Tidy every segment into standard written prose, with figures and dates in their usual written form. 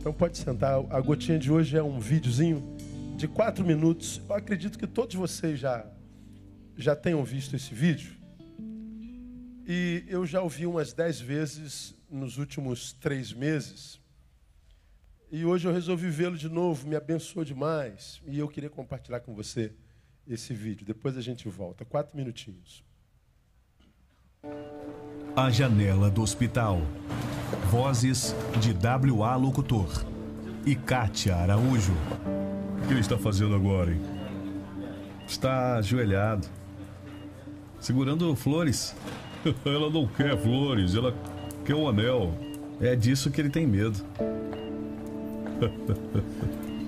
Então pode sentar. A gotinha de hoje é um videozinho de 4 minutos. Eu acredito que todos vocês já tenham visto esse vídeo. E eu já ouvi umas 10 vezes nos últimos 3 meses. E hoje eu resolvi vê-lo de novo, me abençoou demais. E eu queria compartilhar com você esse vídeo. Depois a gente volta. 4 minutinhos. A janela do hospital. Vozes de W.A. Locutor e Kátia Araújo. O que ele está fazendo agora, hein? Está ajoelhado, segurando flores. Ela não quer flores, ela quer um anel. É disso que ele tem medo.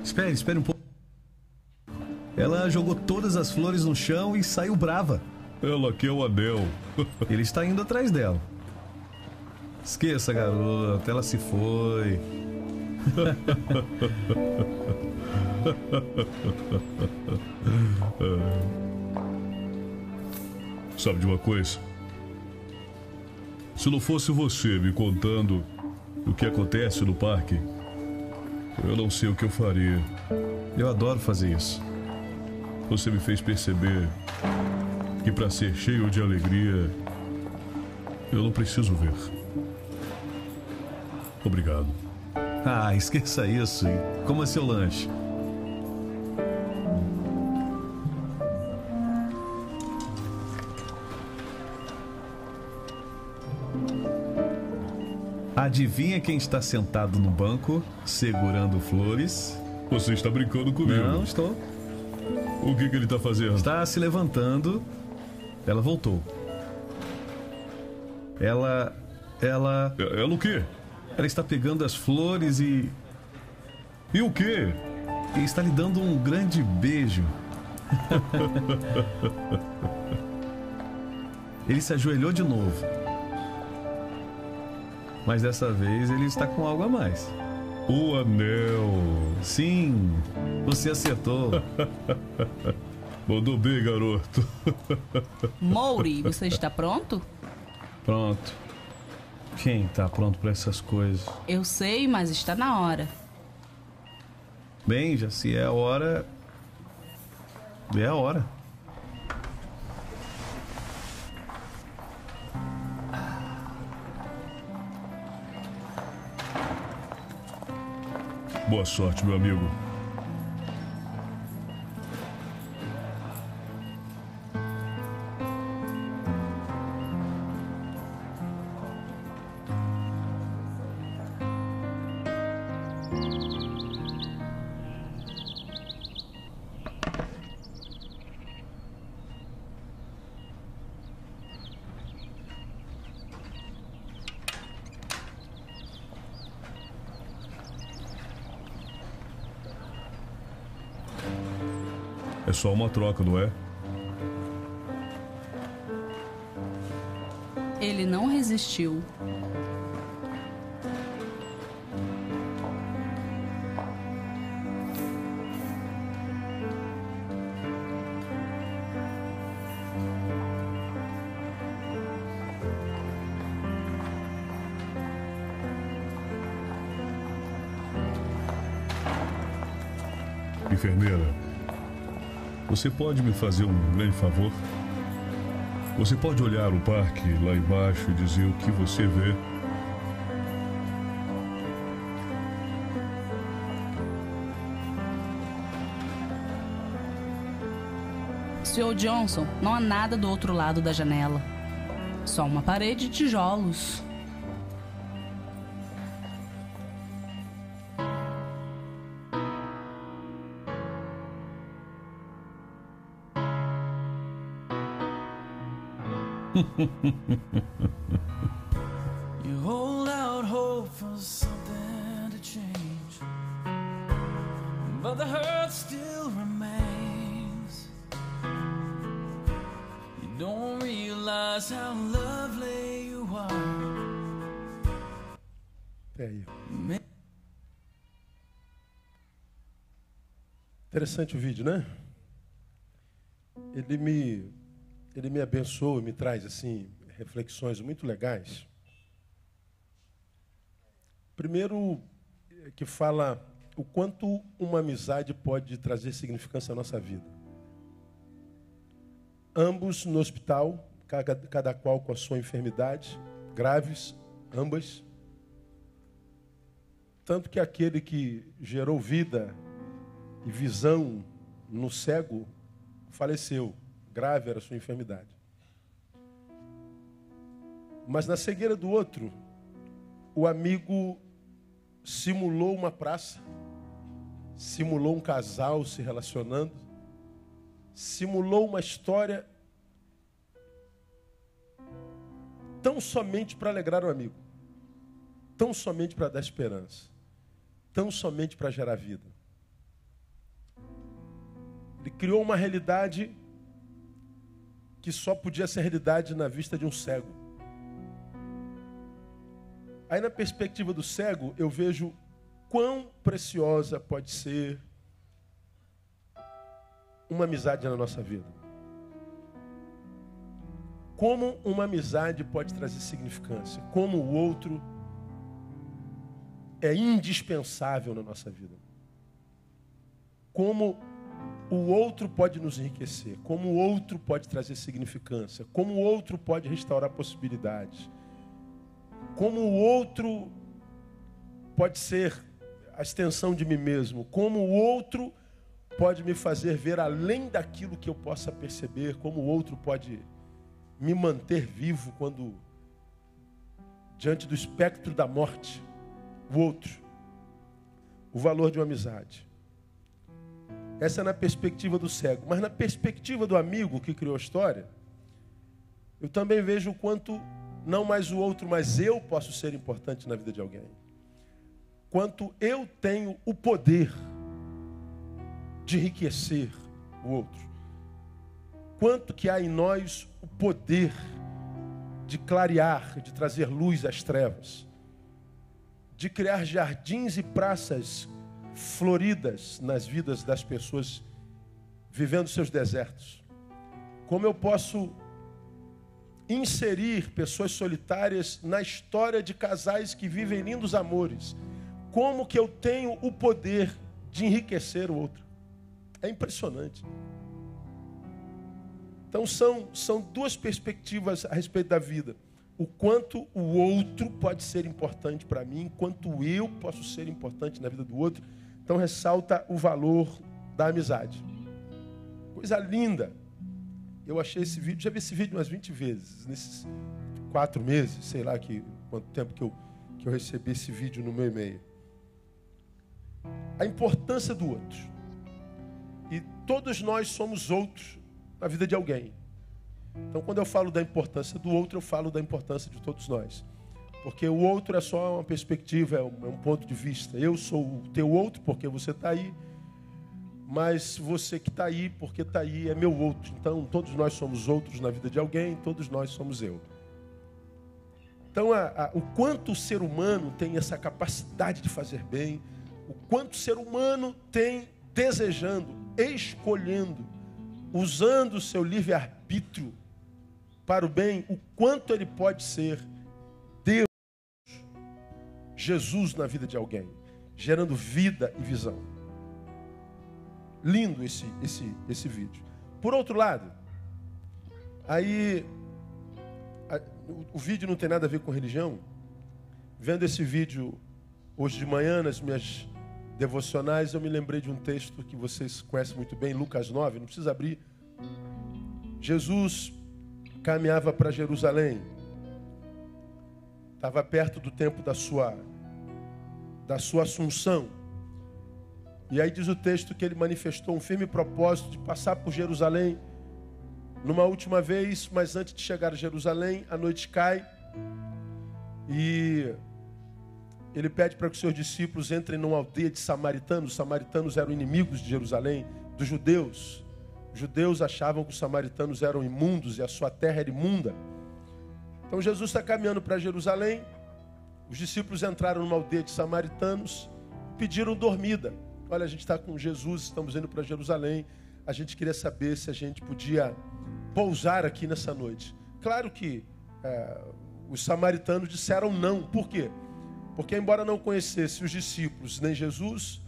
Espere um pouco. Ela jogou todas as flores no chão e saiu brava. Ela quer o anel. Ele está indo atrás dela. Esqueça, garota, ela se foi. Sabe de uma coisa? Se não fosse você me contando o que acontece no parque, eu não sei o que eu faria. Eu adoro fazer isso. Você me fez perceber que para ser cheio de alegria, eu não preciso ver. Obrigado. Ah, esqueça isso e coma seu lanche. Adivinha quem está sentado no banco, segurando flores? Você está brincando comigo? Não, estou. O que ele está fazendo? Está se levantando. Ela voltou. Ela o quê? Ela está pegando as flores e o quê? E está lhe dando um grande beijo. Ele se ajoelhou de novo. Mas dessa vez ele está com algo a mais. O anel. Sim, você acertou. Mandou bem, garoto. Mouri, você está pronto? Pronto. Quem está pronto para essas coisas? Eu sei, mas está na hora. Bem, já se é a hora... É a hora. Boa sorte, meu amigo. É só uma troca, não é? Ele não resistiu. Enfermeira, você pode me fazer um grande favor? Você pode olhar o parque lá embaixo e dizer o que você vê? Sr. Johnson, não há nada do outro lado da janela. Só uma parede de tijolos. You hold out hope for something to change, but the hurt still remains. You don't realize how lovely you are. Até aí. Interessante o vídeo, né? Ele me abençoa, me traz assim reflexões muito legais. Primeiro, que fala o quanto uma amizade pode trazer significância à nossa vida. Ambos no hospital, cada qual com a sua enfermidade, graves, ambas. Tanto que aquele que gerou vida e visão no cego faleceu. Grave era a sua enfermidade. Mas na cegueira do outro, o amigo simulou uma praça, simulou um casal se relacionando, simulou uma história tão somente para alegrar o amigo, tão somente para dar esperança, tão somente para gerar vida. Ele criou uma realidade que só podia ser realidade na vista de um cego. Aí na perspectiva do cego, eu vejo quão preciosa pode ser uma amizade na nossa vida. Como uma amizade pode trazer significância. Como o outro é indispensável na nossa vida. Como o outro pode nos enriquecer. Como o outro pode trazer significância. Como o outro pode restaurar possibilidades. Como o outro pode ser a extensão de mim mesmo. Como o outro pode me fazer ver além daquilo que eu possa perceber. Como o outro pode me manter vivo quando diante do espectro da morte. O outro. O valor de uma amizade. Essa é na perspectiva do cego. Mas na perspectiva do amigo que criou a história, eu também vejo o quanto não mais o outro, mas eu posso ser importante na vida de alguém. Quanto eu tenho o poder de enriquecer o outro. Quanto que há em nós o poder de clarear, de trazer luz às trevas. De criar jardins e praças floridas nas vidas das pessoas vivendo seus desertos. Como eu posso inserir pessoas solitárias na história de casais que vivem lindos amores. Como que eu tenho o poder de enriquecer o outro. É impressionante. Então são duas perspectivas a respeito da vida. O quanto o outro pode ser importante para mim, quanto eu posso ser importante na vida do outro. Então ressalta o valor da amizade. Coisa linda. Eu achei esse vídeo, já vi esse vídeo umas 20 vezes, nesses 4 meses, sei lá quanto tempo que eu recebi esse vídeo no meu e-mail. A importância do outro. E todos nós somos outros na vida de alguém. Então, quando eu falo da importância do outro, eu falo da importância de todos nós. Porque o outro é só uma perspectiva, é um ponto de vista. Eu sou o teu outro porque você está aí. Mas você que está aí, porque está aí, é meu outro. Então, todos nós somos outros na vida de alguém, todos nós somos eu. Então, o quanto o ser humano tem essa capacidade de fazer bem, o quanto o ser humano tem desejando, escolhendo, usando o seu livre-arbítrio para o bem, o quanto ele pode ser Deus, Jesus na vida de alguém, gerando vida e visão. Lindo esse vídeo. Por outro lado, aí o vídeo não tem nada a ver com religião. Vendo esse vídeo hoje de manhã nas minhas devocionais, eu me lembrei de um texto que vocês conhecem muito bem, Lucas 9, não precisa abrir. Jesus caminhava para Jerusalém. Estava perto do tempo da sua assunção. E aí diz o texto que ele manifestou um firme propósito de passar por Jerusalém numa última vez, mas antes de chegar a Jerusalém, a noite cai e ele pede para que os seus discípulos entrem numa aldeia de samaritanos. Os samaritanos eram inimigos de Jerusalém, dos judeus. Os judeus achavam que os samaritanos eram imundos e a sua terra era imunda. Então Jesus está caminhando para Jerusalém, os discípulos entraram numa aldeia de samaritanos, pediram dormida. Olha, a gente está com Jesus, estamos indo para Jerusalém. A gente queria saber se a gente podia pousar aqui nessa noite. Claro que os samaritanos disseram não. Por quê? Porque, embora não conhecesse os discípulos nem Jesus,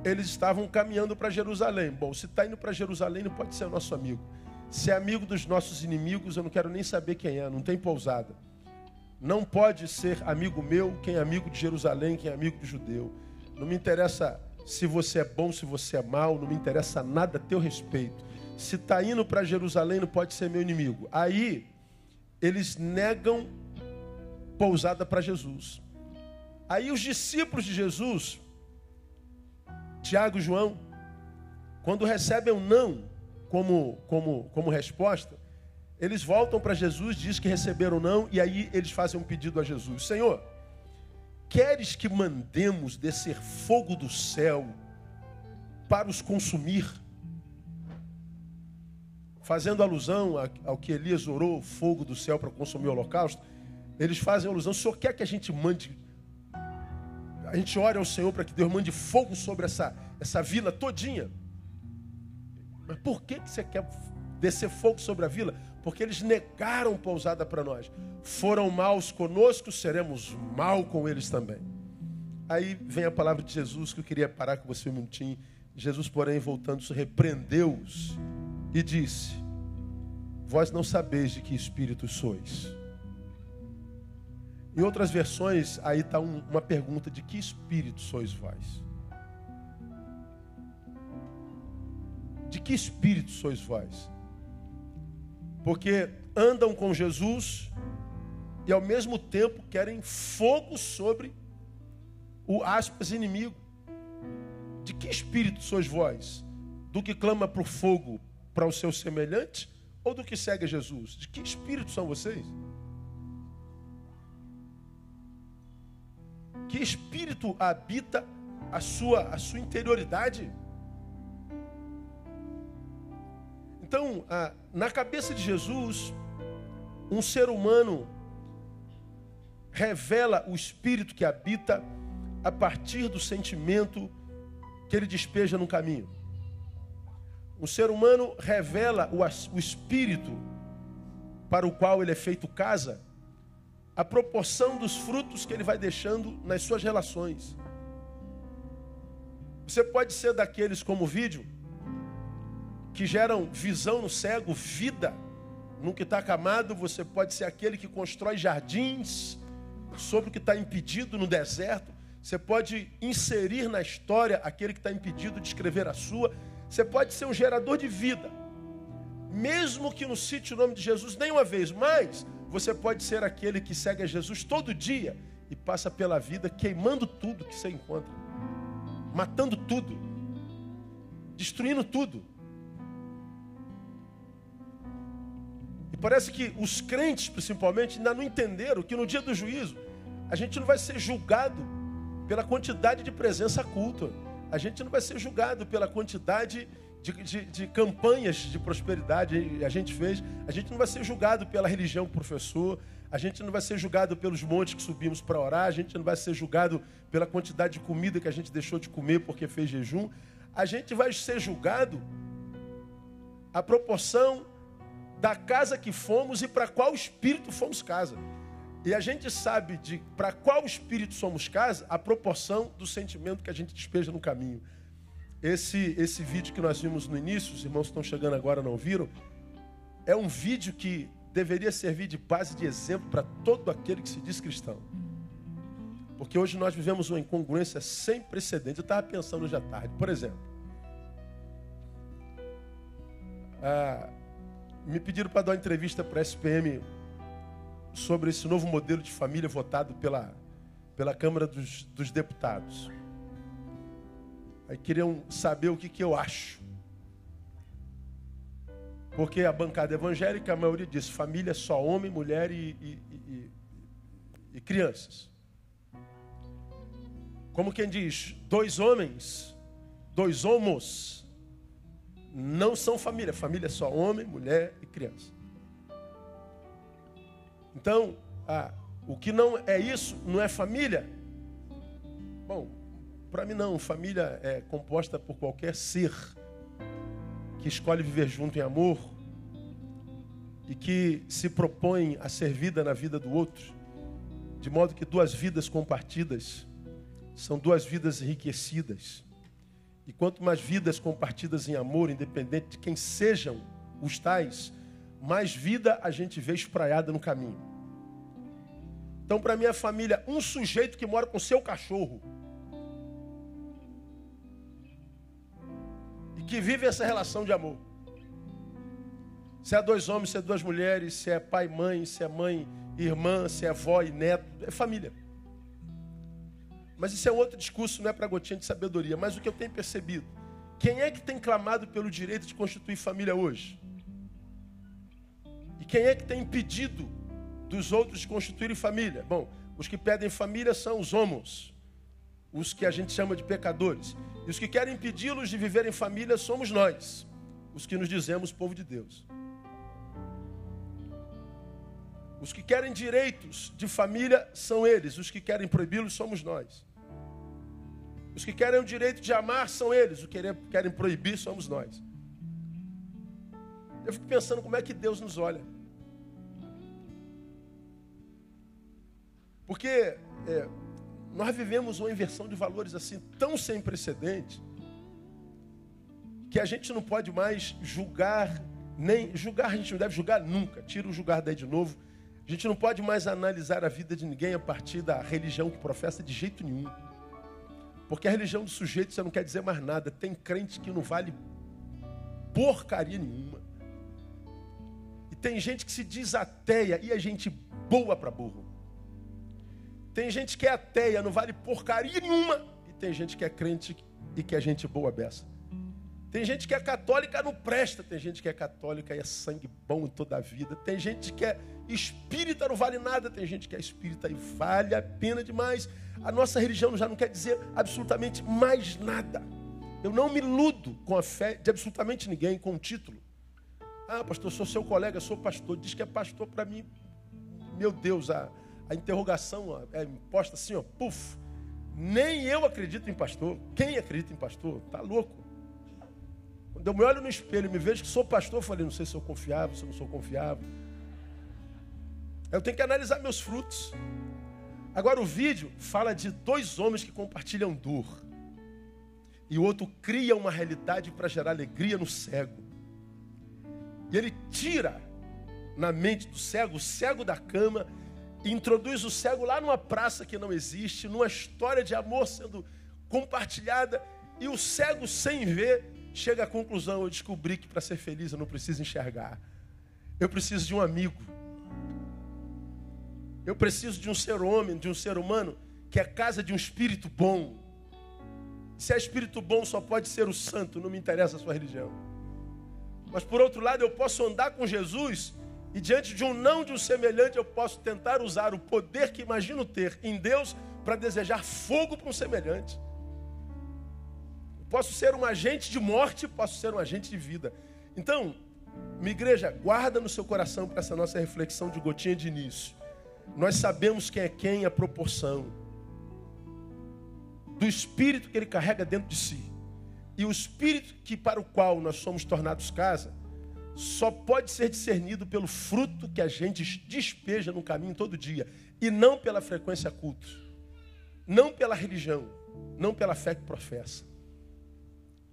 eles estavam caminhando para Jerusalém. Bom, se está indo para Jerusalém, não pode ser nosso amigo. Se é amigo dos nossos inimigos, eu não quero nem saber quem é, não tem pousada. Não pode ser amigo meu quem é amigo de Jerusalém, quem é amigo de judeu. Não me interessa se você é bom, se você é mau, não me interessa nada a teu respeito. Se está indo para Jerusalém, não pode ser meu inimigo. Aí, eles negam pousada para Jesus. Aí os discípulos de Jesus, Tiago e João, quando recebem um não como resposta, eles voltam para Jesus, diz que receberam não, e aí eles fazem um pedido a Jesus. Senhor, queres que mandemos descer fogo do céu para os consumir? Fazendo alusão ao que Elias orou, fogo do céu para consumir o holocausto, eles fazem alusão, o Senhor quer que a gente mande, a gente ore ao Senhor para que Deus mande fogo sobre essa vila todinha. Mas por que você quer descer fogo sobre a vila? Porque eles negaram pousada para nós. Foram maus conosco, seremos mal com eles também. Aí vem a palavra de Jesus, que eu queria parar com você um minutinho. Jesus, porém, voltando-se, repreendeu-os e disse: vós não sabeis de que espírito sois. Em outras versões, aí está uma pergunta: de que espírito sois vós? De que espírito sois vós? Porque andam com Jesus e ao mesmo tempo querem fogo sobre o aspas inimigo. De que espírito sois vós? Do que clama por fogo para o seu semelhante ou do que segue a Jesus? De que espírito são vocês? Que espírito habita a sua interioridade? Então, na cabeça de Jesus, um ser humano revela o espírito que habita a partir do sentimento que ele despeja no caminho. Um ser humano revela o espírito para o qual ele é feito casa, a proporção dos frutos que ele vai deixando nas suas relações. Você pode ser daqueles como o vídeo, que geram visão no cego, vida no que está acamado. Você pode ser aquele que constrói jardins sobre o que está impedido no deserto. Você pode inserir na história aquele que está impedido de escrever a sua. Você pode ser um gerador de vida, mesmo que não cite o nome de Jesus nenhuma vez, mas você pode ser aquele que segue a Jesus todo dia e passa pela vida queimando tudo que você encontra, matando tudo, destruindo tudo. E parece que os crentes, principalmente, ainda não entenderam que no dia do juízo a gente não vai ser julgado pela quantidade de presença culta. A gente não vai ser julgado pela quantidade de campanhas de prosperidade que a gente fez. A gente não vai ser julgado pela religião que professou. A gente não vai ser julgado pelos montes que subimos para orar. A gente não vai ser julgado pela quantidade de comida que a gente deixou de comer porque fez jejum. A gente vai ser julgado à proporção da casa que fomos e para qual espírito fomos casa. E a gente sabe para qual espírito somos casa a proporção do sentimento que a gente despeja no caminho. Esse vídeo que nós vimos no início, os irmãos que estão chegando agora não viram, é um vídeo que deveria servir de base, de exemplo para todo aquele que se diz cristão. Porque hoje nós vivemos uma incongruência sem precedentes. Eu estava pensando hoje à tarde, por exemplo. Me pediram para dar uma entrevista para a SPM sobre esse novo modelo de família votado pela Câmara dos Deputados. Aí queriam saber o que eu acho. Porque a bancada evangélica, a maioria diz, família é só homem, mulher e crianças. Como quem diz, dois homens, dois homos, não são família. Família é só homem, mulher e criança. Então, o que não é isso, não é família? Bom, para mim não. Família é composta por qualquer ser que escolhe viver junto em amor e que se propõe a ser vida na vida do outro. De modo que 2 vidas compartidas são 2 vidas enriquecidas. E quanto mais vidas compartidas em amor, independente de quem sejam os tais, mais vida a gente vê espraiada no caminho. Então, para minha família, um sujeito que mora com seu cachorro e que vive essa relação de amor. Se é 2 homens, se é 2 mulheres, se é pai e mãe, se é mãe e irmã, se é avó e neto, é família. Mas isso é outro discurso, não é para gotinha de sabedoria. Mas o que eu tenho percebido, quem é que tem clamado pelo direito de constituir família hoje? E quem é que tem impedido dos outros de constituírem família? Bom, os que pedem família são os homos, os que a gente chama de pecadores. E os que querem impedi-los de viver em família somos nós, os que nos dizemos povo de Deus. Os que querem direitos de família são eles, os que querem proibi-los somos nós. Os que querem o direito de amar são eles, os que querem proibir somos nós. Eu fico pensando como é que Deus nos olha. Porque nós vivemos uma inversão de valores assim tão sem precedente que a gente não pode mais julgar, nem julgar a gente não deve julgar nunca. Tira o julgar daí de novo. A gente não pode mais analisar a vida de ninguém a partir da religião que professa de jeito nenhum. Porque a religião do sujeito você não quer dizer mais nada. Tem crente que não vale porcaria nenhuma. E tem gente que se diz ateia e é gente boa para burro. Tem gente que é ateia, não vale porcaria nenhuma. E tem gente que é crente e que é gente boa beça. Tem gente que é católica, não presta. Tem gente que é católica e é sangue bom em toda a vida. Tem gente que é espírita, não vale nada. Tem gente que é espírita e vale a pena demais. A nossa religião já não quer dizer absolutamente mais nada. Eu não me iludo com a fé de absolutamente ninguém, com um título. Ah, pastor, sou seu colega, sou pastor. Diz que é pastor para mim. Meu Deus, a interrogação é imposta assim, ó, puf. Nem eu acredito em pastor. Quem acredita em pastor? Tá louco. Quando eu me olho no espelho e me vejo que sou pastor, eu falei, não sei se sou confiável, se eu não sou confiável. Eu tenho que analisar meus frutos. Agora o vídeo fala de 2 homens que compartilham dor. E o outro cria uma realidade para gerar alegria no cego. E ele tira na mente do cego, o cego da cama, e introduz o cego lá numa praça que não existe, numa história de amor sendo compartilhada. E o cego, sem ver, chega à conclusão, eu descobri que para ser feliz eu não preciso enxergar. Eu preciso de um amigo. Eu preciso de um ser homem, de um ser humano, que é casa de um espírito bom. Se é espírito bom, só pode ser o santo, não me interessa a sua religião. Mas por outro lado, eu posso andar com Jesus e diante de um não de um semelhante, eu posso tentar usar o poder que imagino ter em Deus para desejar fogo para um semelhante. Eu posso ser um agente de morte, posso ser um agente de vida. Então, minha igreja, guarda no seu coração para essa nossa reflexão de gotinha de início. Nós sabemos quem é quem, a proporção do espírito que ele carrega dentro de si. E o espírito que para o qual nós somos tornados casa, só pode ser discernido pelo fruto que a gente despeja no caminho todo dia. E não pela frequência a cultos. Não pela religião. Não pela fé que professa.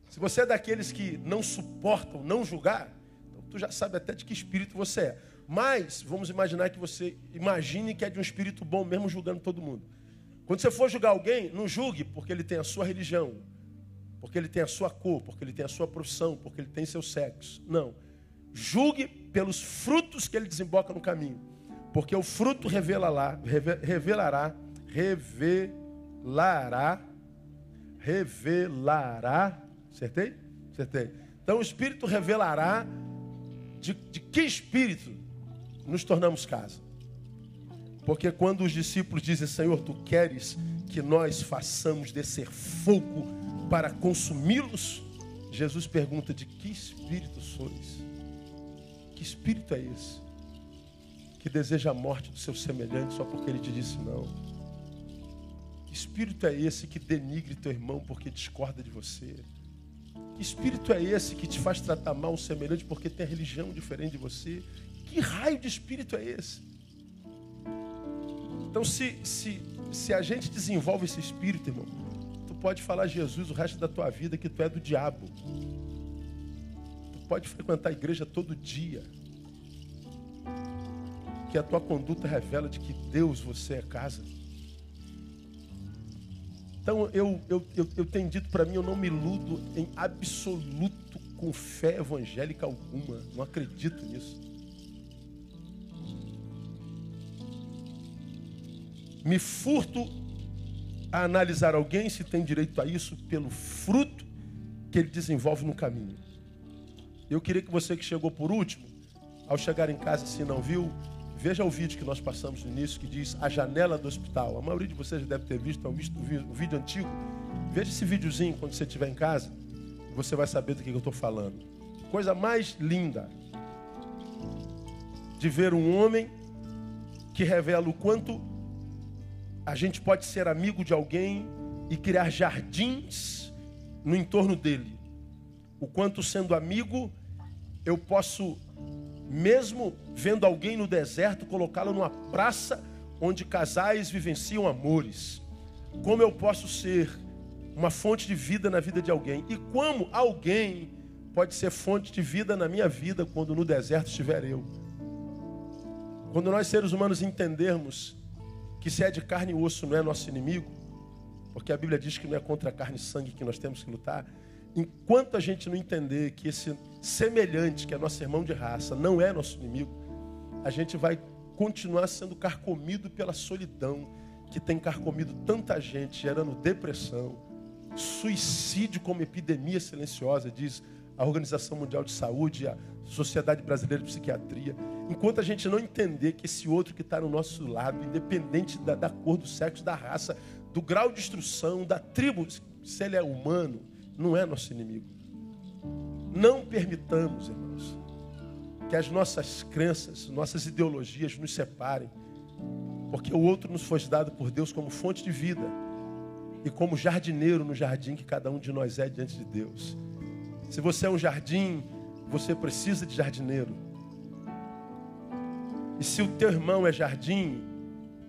Se você é daqueles que não suportam não julgar, então tu já sabe até de que espírito você é. Mas vamos imaginar que você imagine que é de um espírito bom mesmo julgando todo mundo. Quando você for julgar alguém, não julgue porque ele tem a sua religião, porque ele tem a sua cor, porque ele tem a sua profissão, porque ele tem seu sexo. Não. Julgue pelos frutos que ele desemboca no caminho. Porque o fruto revelará. Acertei? Acertei. Então o Espírito revelará de que Espírito nos tornamos casa. Porque quando os discípulos dizem, Senhor, Tu queres que nós façamos descer fogo para consumi-los? Jesus pergunta, de que Espírito sois? Que Espírito é esse? Que deseja a morte do seu semelhante só porque ele te disse não? Que Espírito é esse que denigre teu irmão porque discorda de você? Que Espírito é esse que te faz tratar mal um semelhante porque tem religião diferente de você? Que raio de espírito é esse? Então, se a gente desenvolve esse espírito, irmão, tu pode falar a Jesus o resto da tua vida que tu é do diabo. Tu pode frequentar a igreja todo dia, que a tua conduta revela de que Deus você é casa. Então, eu tenho dito para mim, eu não me iludo em absoluto com fé evangélica alguma. Não acredito nisso. Me furto a analisar alguém se tem direito a isso pelo fruto que ele desenvolve no caminho. Eu queria que você que chegou por último, ao chegar em casa, se não viu, veja o vídeo que nós passamos no início, que diz A Janela do Hospital. A maioria de vocês já deve ter visto, é um vídeo antigo. Veja esse videozinho quando você estiver em casa, e você vai saber do que eu estou falando. Coisa mais linda de ver um homem que revela o quanto a gente pode ser amigo de alguém e criar jardins no entorno dele. O quanto, sendo amigo, eu posso, mesmo vendo alguém no deserto, colocá-lo numa praça onde casais vivenciam amores. Como eu posso ser uma fonte de vida na vida de alguém. E como alguém pode ser fonte de vida na minha vida quando no deserto estiver eu. Quando nós, seres humanos, entendermos que se é de carne e osso não é nosso inimigo, porque a Bíblia diz que não é contra a carne e sangue que nós temos que lutar, enquanto a gente não entender que esse semelhante, que é nosso irmão de raça, não é nosso inimigo, a gente vai continuar sendo carcomido pela solidão, que tem carcomido tanta gente, gerando depressão, suicídio como epidemia silenciosa, diz a Organização Mundial de Saúde, a Sociedade Brasileira de Psiquiatria. Enquanto a gente não entender que esse outro que está no nosso lado, independente da cor, do sexo, da raça, do grau de instrução, da tribo, se ele é humano, não é nosso inimigo. Não permitamos, irmãos, que as nossas crenças, nossas ideologias nos separem, porque o outro nos foi dado por Deus como fonte de vida e como jardineiro no jardim que cada um de nós é diante de Deus. Se você é um jardim, você precisa de jardineiro. E se o teu irmão é jardim,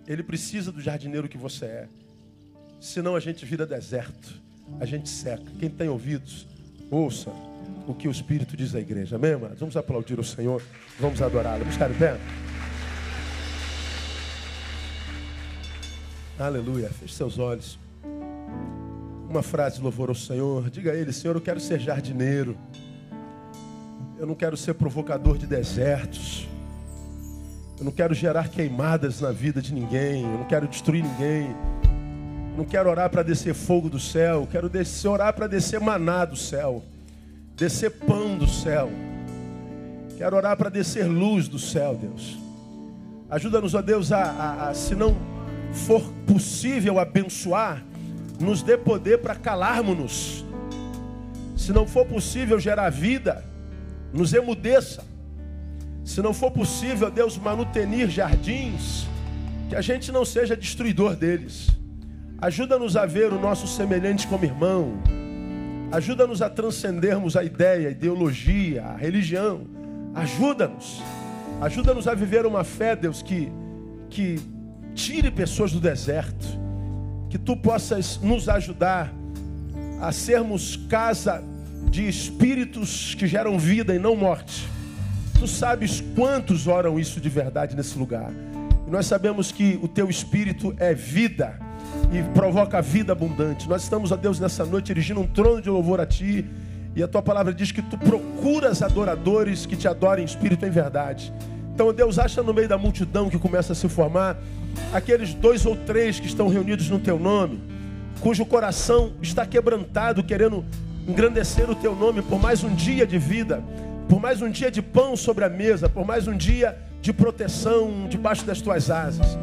ele precisa do jardineiro que você é. Senão a gente vira deserto, a gente seca. Quem tem ouvidos, ouça o que o Espírito diz à igreja. Amém, amados? Vamos aplaudir o Senhor, vamos adorá-lo. Vamos ficar em pé? Aleluia. Feche seus olhos. Uma frase de louvor ao Senhor. Diga a Ele: Senhor, eu quero ser jardineiro. Eu não quero ser provocador de desertos. Eu não quero gerar queimadas na vida de ninguém. Eu não quero destruir ninguém. Eu não quero orar para descer fogo do céu. Eu quero orar para descer maná do céu. Descer pão do céu. Quero orar para descer luz do céu, Deus. Ajuda-nos, ó Deus, se não for possível abençoar, nos dê poder para calarmos-nos. Se não for possível gerar vida, nos emudeça. Se não for possível, Deus, manutenir jardins, que a gente não seja destruidor deles. Ajuda-nos a ver o nosso semelhante como irmão. Ajuda-nos a transcendermos a ideia, a ideologia, a religião. Ajuda-nos. Ajuda-nos a viver uma fé, Deus, que tire pessoas do deserto. Que Tu possas nos ajudar a sermos casa de espíritos que geram vida e não morte. Tu sabes quantos oram isso de verdade nesse lugar. E nós sabemos que o Teu Espírito é vida e provoca vida abundante. Nós estamos, ó Deus, nessa noite erigindo um trono de louvor a Ti. E a Tua palavra diz que Tu procuras adoradores que Te adorem em espírito e em verdade. Então, Deus, acha no meio da multidão que começa a se formar aqueles 2 ou 3 que estão reunidos no Teu nome, cujo coração está quebrantado, querendo engrandecer o Teu nome por mais um dia de vida, por mais um dia de pão sobre a mesa, por mais um dia de proteção debaixo das Tuas asas.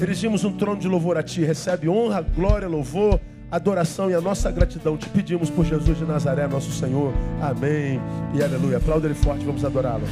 Erigimos um trono de louvor a Ti. Recebe honra, glória, louvor, adoração e a nossa gratidão. Te pedimos por Jesus de Nazaré, nosso Senhor. Amém e aleluia. Aplauda Ele forte, vamos adorá-lo.